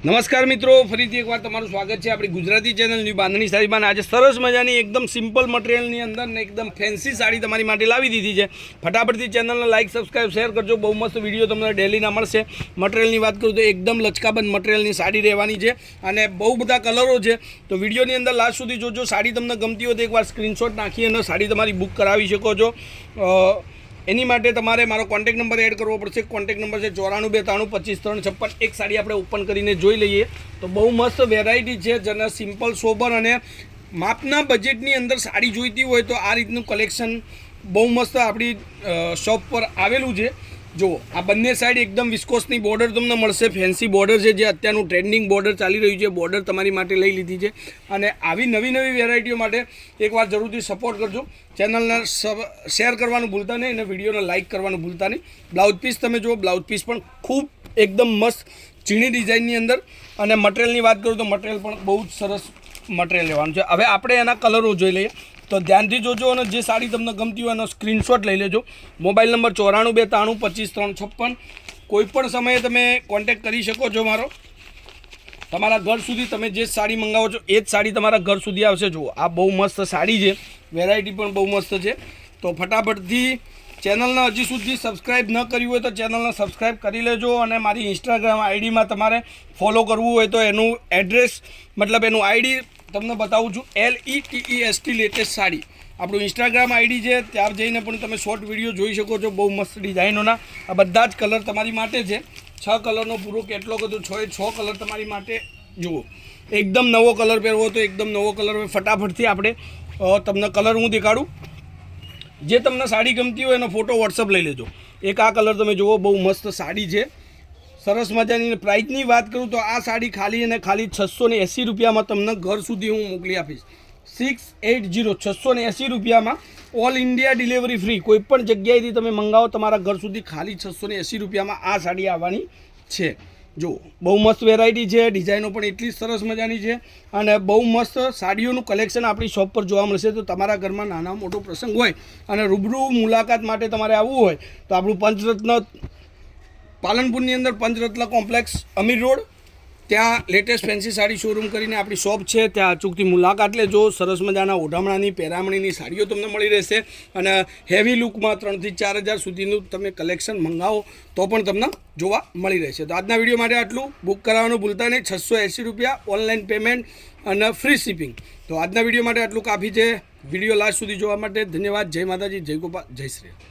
નમસ્કાર મિત્રો, ફરીથી એકવાર તમારું સ્વાગત છે આપણી ગુજરાતી ચેનલની બાંધણી સાડીમાં. આજે સરસ મજાની એકદમ સિમ્પલ મટીરિયલની અંદર ને એકદમ ફેન્સી સાડી તમારી માટે લાવી દીધી છે. ફટાફટથી ચેનલને લાઇક, સબસ્ક્રાઈબ, શેર કરજો. બહુ મસ્ત વિડીયો તમને ડેલીના મળશે. મટીરિયલની વાત કરું તો એકદમ લચકાબંધ મટીરિયલની સાડી રહેવાની છે અને બહુ બધા કલરો છે. તો વિડીયોની અંદર લાસ્ટ સુધી જોજો. સાડી તમને ગમતી હોય તો એકવાર સ્ક્રીનશોટ નાખી અને સાડી તમારી બુક કરાવી શકો છો. એની માટે તમારે મારો કોન્ટેક નંબર એડ કરવો પડશે. કોન્ટેક નંબર છે 9492255356. એક સાડી આપણે ઓપન કરીને જોઈ લઈએ તો બહુ મસ્ત વેરાયટી છે. જેને સિમ્પલ સોબર અને માપના બજેટની અંદર સાડી જોઈતી હોય તો આ રીતનું કલેક્શન બહુ મસ્ત આપણી શોપ પર આવેલું છે. જુઓ, આ બંને સાઈડ એકદમ વિસ્કોસની બોર્ડર તમને મળશે. ફેન્સી બોર્ડર છે, જે અત્યારનું ટ્રેન્ડિંગ બોર્ડર ચાલી રહ્યું છે. બોર્ડર તમારી માટે લઈ લીધી છે અને આવી નવી નવી વેરાયટીઓ માટે એકવાર જરૂરથી સપોર્ટ કરજો. ચેનલને શેર કરવાનું ભૂલતા નહીં અને વિડીયોને લાઇક કરવાનું ભૂલતા નહીં. બ્લાઉઝ પીસ તમે જુઓ, બ્લાઉઝ પીસ પણ ખૂબ એકદમ મસ્ત ચીણી ડિઝાઇનની અંદર. અને મટીરિયલની વાત કરું તો મટીરિયલ પણ બહુ જ સરસ મટીરિયલ લેવાનું છે. હવે આપણે એના કલરો જોઈ લઈએ તો ધ્યાનથી જોજો અને જે સાડી તમને ગમતી હોય એનો સ્ક્રીનશોટ લઈ લેજો. Mobile number 9423325556. કોઈપણ સમયે તમે કોન્ટેક્ટ કરી શકો છો મારો. તમારા ઘર સુધી તમે જે સાડી મંગાવો છો એ જ સાડી તમારા ઘર સુધી આવશે. જુઓ, આ બહુ મસ્ત સાડી છે. વેરાયટી પણ બહુ મસ્ત છે. તો ફટાફટથી ચેનલને હજી સુધી સબસ્ક્રાઈબ ન કર્યું હોય તો ચેનલને સબસ્ક્રાઈબ કરી લેજો. અને મારી ઇન્સ્ટાગ્રામ આઈડીમાં તમારે ફોલો કરવું હોય તો એનું એડ્રેસ મતલબ એનું આઈડી તમને બતાવું છું. LETEST લેટેસ્ટ સાડી આપણું ઇન્સ્ટાગ્રામ આઈડી છે. ત્યાં જઈને પણ તમે શોર્ટ વિડીયો જોઈ શકો છો. બહુ મસ્ત ડિઝાઇનોના આ બધા જ કલર તમારી માટે છે. 6 કલરનો પૂરો કેટલોગ હતો. 6 કલર તમારી માટે. જુઓ, એકદમ નવો કલર પહેરવો તો એકદમ નવો કલર હોય. ફટાફટથી આપણે તમને કલર હું દેખાડું. જે તમને સાડી ગમતી હોય એનો ફોટો વોટ્સઅપ લઈ લેજો. એક આ કલર તમે જુઓ, બહુ મસ્ત સાડી છે. સરસ મજાની. પ્રાઇસની વાત કરું તો આ સાડી ખાલી અને ખાલી 680 રૂપિયામાં તમને ઘર સુધી હું મોકલી આપીશ. 680 680 રૂપિયામાં ઓલ ઇન્ડિયા ડિલિવરી ફ્રી. કોઈ પણ જગ્યાએથી તમે મંગાવો તમારા ઘર સુધી ખાલી 680 રૂપિયામાં આ સાડી આવવાની છે. જો, બહુ મસ્ત વેરાયટી છે. ડિઝાઇનો પણ એટલી સરસ મજાની છે અને બહુ મસ્ત સાડીઓનું કલેક્શન આપણી શોપ પર જોવા મળશે. તો તમારા ઘરમાં નાના મોટો પ્રસંગ હોય અને રૂબરૂ મુલાકાત માટે તમારે આવવું હોય તો આપણું પંચરત્ન પાલનપુરની અંદર પંચરત્ન કોમ્પ્લેક્સ અમીર રોડ, ત્યાં લેટેસ્ટ ફેન્સી સાડી શોરૂમ કરીને આપણી શોપ છે. ત્યાં અચૂકથી મુલાકાત લેજો. સરસ મજાના ઓઢામણાની પહેરામણીની સાડીઓ તમને મળી રહેશે અને હેવી લુકમાં 3 થી 4 હજાર સુધીનું તમે કલેક્શન મંગાવો તો પણ તમને જોવા મળી રહેશે. તો આજના વિડીયો માટે આટલું. બુક કરાવવાનું ભૂલતા નહીં. 680 રૂપિયા ઓનલાઈન પેમેન્ટ અને ફ્રી શિપિંગ. તો આજના વિડીયો માટે આટલું કાફી છે. વિડીયો લાસ્ટ સુધી જોવા માટે ધન્યવાદ. જય માતાજી, જય ગોપાલ, જય શ્રી રામ.